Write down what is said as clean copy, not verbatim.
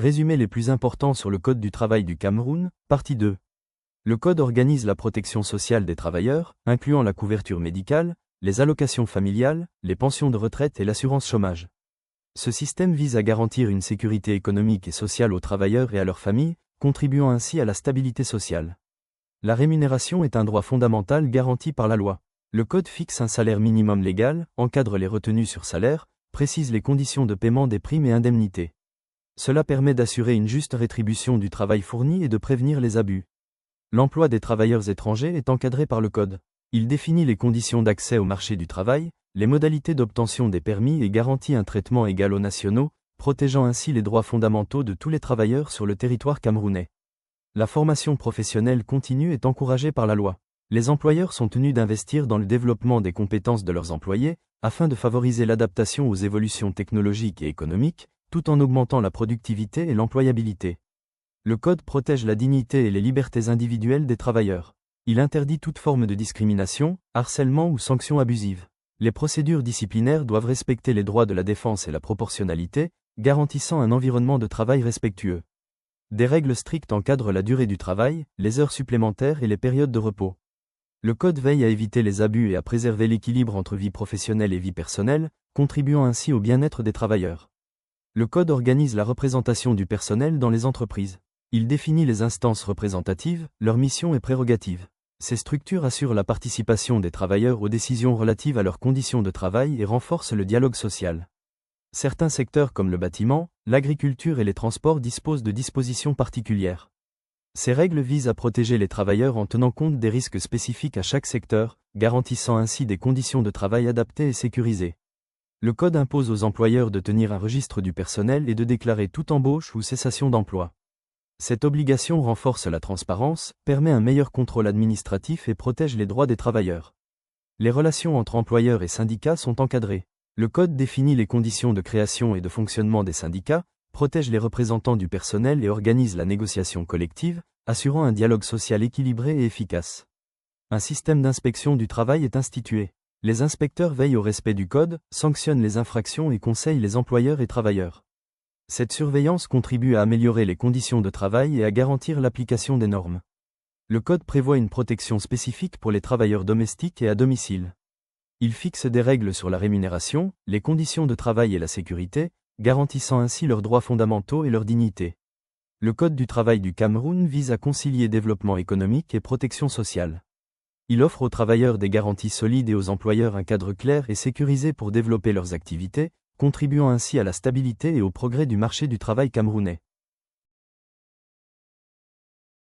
Résumés les plus importants sur le Code du travail du Cameroun, partie 2. Le Code organise la protection sociale des travailleurs, incluant la couverture médicale, les allocations familiales, les pensions de retraite et l'assurance chômage. Ce système vise à garantir une sécurité économique et sociale aux travailleurs et à leurs familles, contribuant ainsi à la stabilité sociale. La rémunération est un droit fondamental garanti par la loi. Le Code fixe un salaire minimum légal, encadre les retenues sur salaire, précise les conditions de paiement des primes et indemnités. Cela permet d'assurer une juste rétribution du travail fourni et de prévenir les abus. L'emploi des travailleurs étrangers est encadré par le Code. Il définit les conditions d'accès au marché du travail, les modalités d'obtention des permis et garantit un traitement égal aux nationaux, protégeant ainsi les droits fondamentaux de tous les travailleurs sur le territoire camerounais. La formation professionnelle continue est encouragée par la loi. Les employeurs sont tenus d'investir dans le développement des compétences de leurs employés, afin de favoriser l'adaptation aux évolutions technologiques et économiques, tout en augmentant la productivité et l'employabilité. Le Code protège la dignité et les libertés individuelles des travailleurs. Il interdit toute forme de discrimination, harcèlement ou sanction abusive. Les procédures disciplinaires doivent respecter les droits de la défense et la proportionnalité, garantissant un environnement de travail respectueux. Des règles strictes encadrent la durée du travail, les heures supplémentaires et les périodes de repos. Le Code veille à éviter les abus et à préserver l'équilibre entre vie professionnelle et vie personnelle, contribuant ainsi au bien-être des travailleurs. Le Code organise la représentation du personnel dans les entreprises. Il définit les instances représentatives, leurs missions et prérogatives. Ces structures assurent la participation des travailleurs aux décisions relatives à leurs conditions de travail et renforcent le dialogue social. Certains secteurs comme le bâtiment, l'agriculture et les transports disposent de dispositions particulières. Ces règles visent à protéger les travailleurs en tenant compte des risques spécifiques à chaque secteur, garantissant ainsi des conditions de travail adaptées et sécurisées. Le Code impose aux employeurs de tenir un registre du personnel et de déclarer toute embauche ou cessation d'emploi. Cette obligation renforce la transparence, permet un meilleur contrôle administratif et protège les droits des travailleurs. Les relations entre employeurs et syndicats sont encadrées. Le Code définit les conditions de création et de fonctionnement des syndicats, protège les représentants du personnel et organise la négociation collective, assurant un dialogue social équilibré et efficace. Un système d'inspection du travail est institué. Les inspecteurs veillent au respect du Code, sanctionnent les infractions et conseillent les employeurs et travailleurs. Cette surveillance contribue à améliorer les conditions de travail et à garantir l'application des normes. Le Code prévoit une protection spécifique pour les travailleurs domestiques et à domicile. Il fixe des règles sur la rémunération, les conditions de travail et la sécurité, garantissant ainsi leurs droits fondamentaux et leur dignité. Le Code du travail du Cameroun vise à concilier développement économique et protection sociale. Il offre aux travailleurs des garanties solides et aux employeurs un cadre clair et sécurisé pour développer leurs activités, contribuant ainsi à la stabilité et au progrès du marché du travail camerounais.